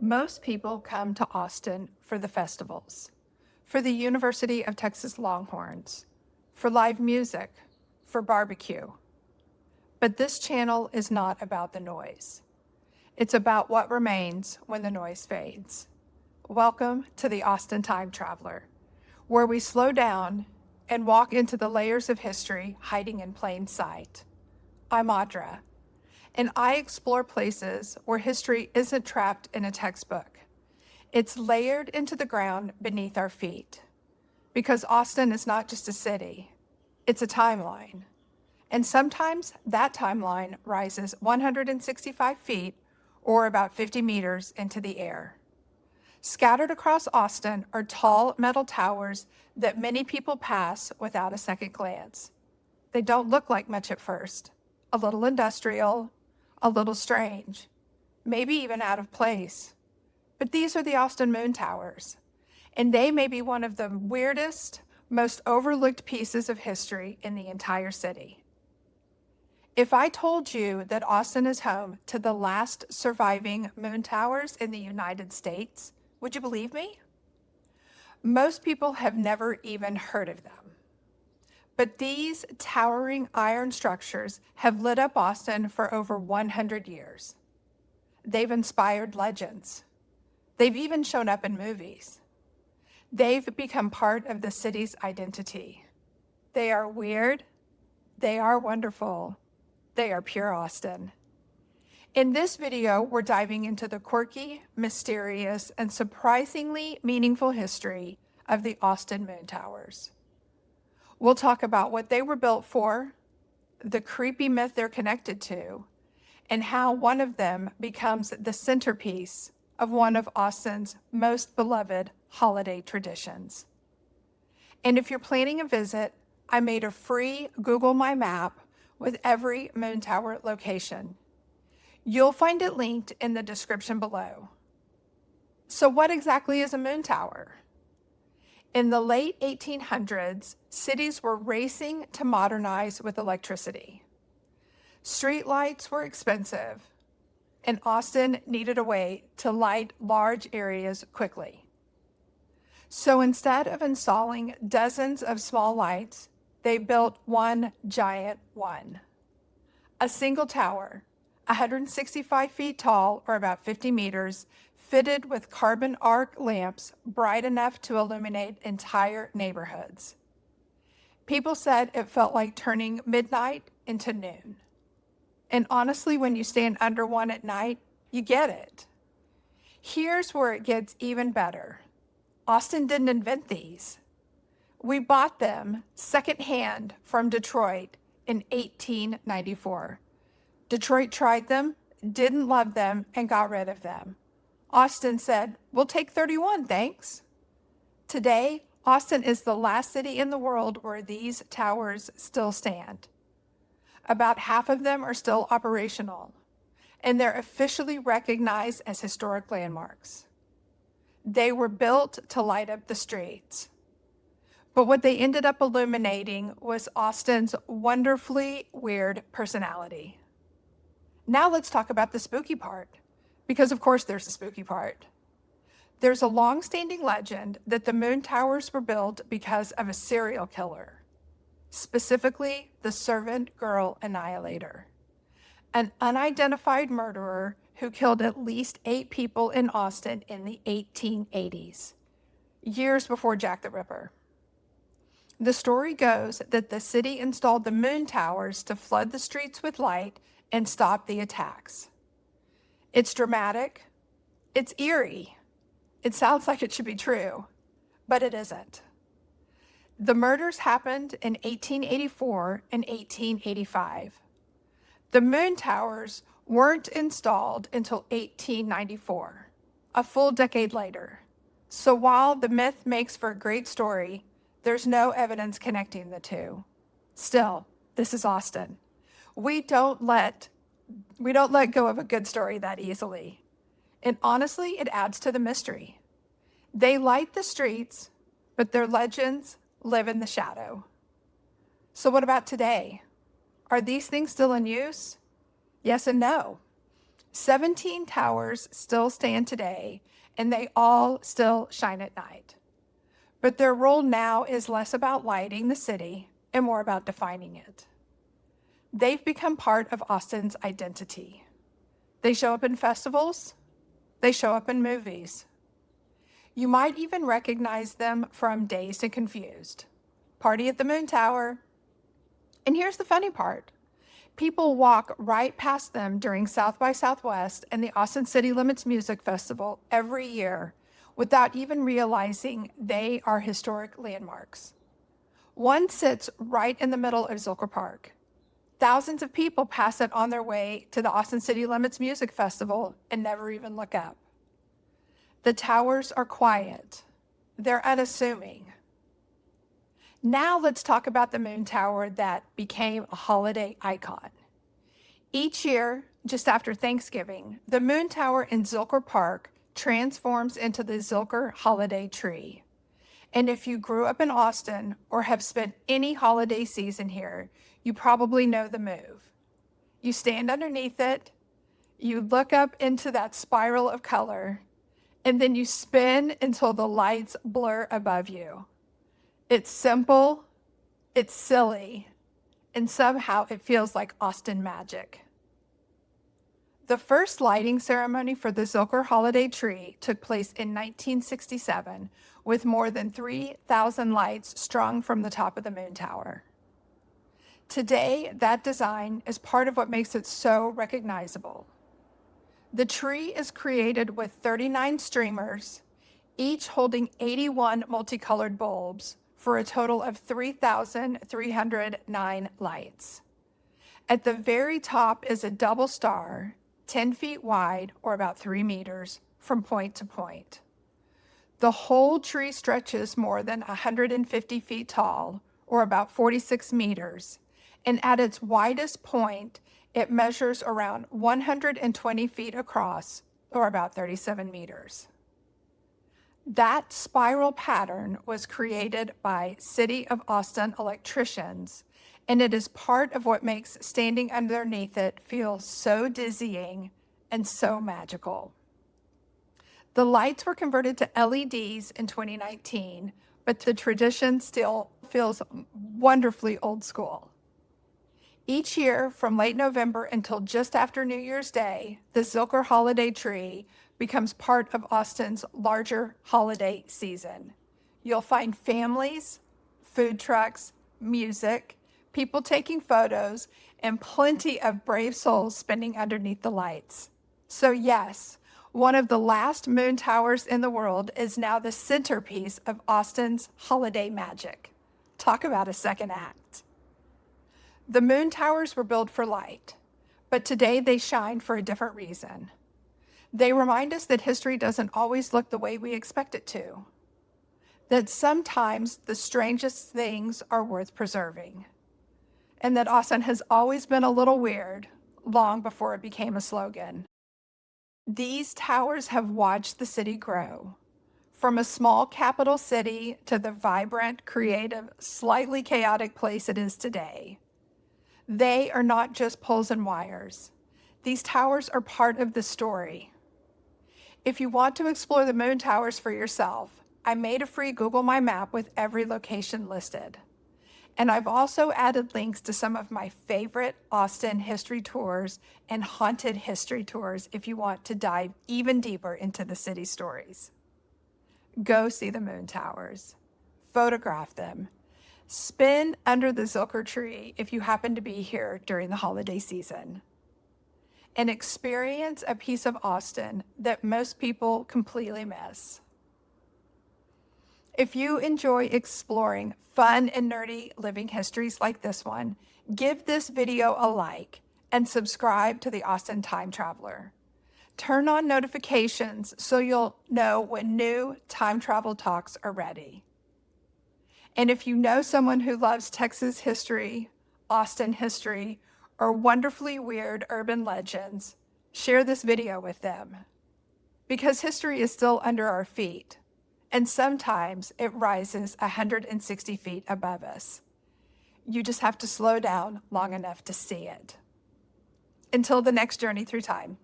Most people come to Austin for the festivals, for the University of Texas Longhorns, for live music, for barbecue. But this channel is not about the noise. It's about what remains when the noise fades. Welcome to the Austin Time Traveler, where we slow down and walk into the layers of history hiding in plain sight. I'm Audra, and I explore places where history isn't trapped in a textbook. It's layered into the ground beneath our feet. Because Austin is not just a city, it's a timeline. And sometimes that timeline rises 165 feet or about 50 meters into the air. Scattered across Austin are tall metal towers that many people pass without a second glance. They don't look like much at first. A little industrial, a little strange, maybe even out of place. But these are the Austin Moontowers, and they may be one of the weirdest, most overlooked pieces of history in the entire city. If I told you that Austin is home to the last surviving Moontowers in the United States, would you believe me? Most people have never even heard of them. But these towering iron structures have lit up Austin for over 100 years. They've inspired legends. They've even shown up in movies. They've become part of the city's identity. They are weird. They are wonderful. They are pure Austin. In this video, we're diving into the quirky, mysterious, and surprisingly meaningful history of the Austin Moontowers. We'll talk about what they were built for, the creepy myth they're connected to, and how one of them becomes the centerpiece of one of Austin's most beloved holiday traditions. And if you're planning a visit, I made a free Google My Map with every Moontower location. You'll find it linked in the description below. So what exactly is a Moontower? In the late 1800s, cities were racing to modernize with electricity. Streetlights were expensive, and Austin needed a way to light large areas quickly. So instead of installing dozens of small lights, they built one giant one. A single tower, 165 feet tall or about 50 meters, fitted with carbon arc lamps bright enough to illuminate entire neighborhoods. People said it felt like turning midnight into noon. And honestly, when you stand under one at night, you get it. Here's where it gets even better. Austin didn't invent these. We bought them secondhand from Detroit in 1894. Detroit tried them, didn't love them, and got rid of them. Austin said, "We'll take 31, thanks." Today, Austin is the last city in the world where these towers still stand. About half of them are still operational, and they're officially recognized as historic landmarks. They were built to light up the streets. But what they ended up illuminating was Austin's wonderfully weird personality. Now let's talk about the spooky part, because of course there's a spooky part. There's a long-standing legend that the Moontowers were built because of a serial killer, specifically the Servant Girl Annihilator, an unidentified murderer who killed at least 8 people in Austin in the 1880s, years before Jack the Ripper. The story goes that the city installed the Moontowers to flood the streets with light and stop the attacks. It's dramatic, it's eerie, it sounds like it should be true, but it isn't. The murders happened in 1884 and 1885. The Moontowers weren't installed until 1894, a full decade later. So while the myth makes for a great story, there's no evidence connecting the two. Still, this is Austin. We don't let go of a good story that easily. And honestly, it adds to the mystery. They light the streets, but their legends live in the shadow. So what about today? Are these things still in use? Yes and no. 17 towers still stand today, and they all still shine at night. But their role now is less about lighting the city and more about defining it. They've become part of Austin's identity. They show up in festivals. They show up in movies. You might even recognize them from Dazed and Confused, Party at the Moontower. And here's the funny part. People walk right past them during South by Southwest and the Austin City Limits Music Festival every year without even realizing they are historic landmarks. One sits right in the middle of Zilker Park. Thousands of people pass it on their way to the Austin City Limits Music Festival and never even look up. The towers are quiet. They're unassuming. Now let's talk about the Moontower that became a holiday icon. Each year, just after Thanksgiving, the Moontower in Zilker Park transforms into the Zilker holiday tree. And if you grew up in Austin or have spent any holiday season here, you probably know the move. You stand underneath it, you look up into that spiral of color, and then you spin until the lights blur above you. It's simple, it's silly, and somehow it feels like Austin magic. The first lighting ceremony for the Zilker holiday tree took place in 1967 with more than 3,000 lights strung from the top of the Moontower. Today, that design is part of what makes it so recognizable. The tree is created with 39 streamers, each holding 81 multicolored bulbs, for a total of 3,309 lights. At the very top is a double star, 10 feet wide, or about 3 meters, from point to point. The whole tree stretches more than 150 feet tall, or about 46 meters, and at its widest point, it measures around 120 feet across, or about 37 meters. That spiral pattern was created by City of Austin electricians, and it is part of what makes standing underneath it feel so dizzying and so magical. The lights were converted to LEDs in 2019, but the tradition still feels wonderfully old school. Each year, from late November until just after New Year's Day, the Zilker holiday tree becomes part of Austin's larger holiday season. You'll find families, food trucks, music, people taking photos, and plenty of brave souls spinning underneath the lights. So yes, one of the last moon towers in the world is now the centerpiece of Austin's holiday magic. Talk about a second act. The moon towers were built for light, but today they shine for a different reason. They remind us that history doesn't always look the way we expect it to, that sometimes the strangest things are worth preserving, and that Austin has always been a little weird long before it became a slogan. These towers have watched the city grow, from a small capital city to the vibrant, creative, slightly chaotic place it is today. They are not just poles and wires. These towers are part of the story. If you want to explore the moon towers for yourself, I made a free Google My Map with every location listed. And I've also added links to some of my favorite Austin history tours and haunted history tours if you want to dive even deeper into the city stories. Go see the moon towers. Photograph them. Spin under the Zilker tree if you happen to be here during the holiday season. And experience a piece of Austin that most people completely miss. If you enjoy exploring fun and nerdy living histories like this one, give this video a like and subscribe to the Austin Time Traveler. Turn on notifications so you'll know when new time travel talks are ready. And if you know someone who loves Texas history, Austin history, or wonderfully weird urban legends, share this video with them. Because history is still under our feet, and sometimes it rises 160 feet above us. You just have to slow down long enough to see it. Until the next journey through time.